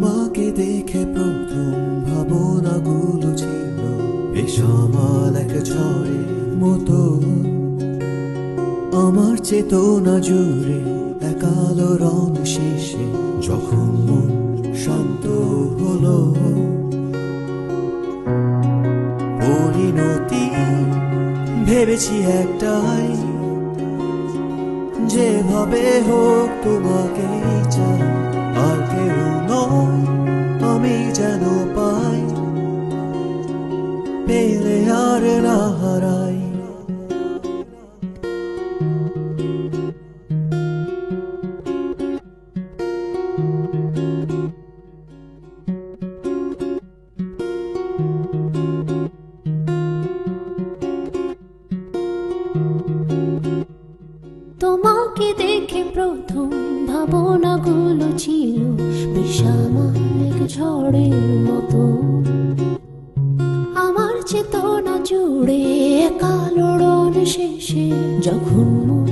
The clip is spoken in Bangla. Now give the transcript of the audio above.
তোমাকে দেখে প্রথম ভাবনাগুলো ছিল বেসামাল এক ঝড়ের মতো। আমার চেতনা জুড়ে এক আলোড়ন শেষে যখন মন শান্ত হলো। পরিণতি ভেবেছি একটাই, যেভাবে হোক তোমাকে চাই, আর কেউ নয় আমি যেন পাই, পেলে আর না হারাই। তোমাকে দেখে প্রথম ভাবনাগুলো ছিল বেসামাল এক ঝড়ের মতো। আমার চেতনা জুড়ে এক আলোড়ন শেষে যখন মন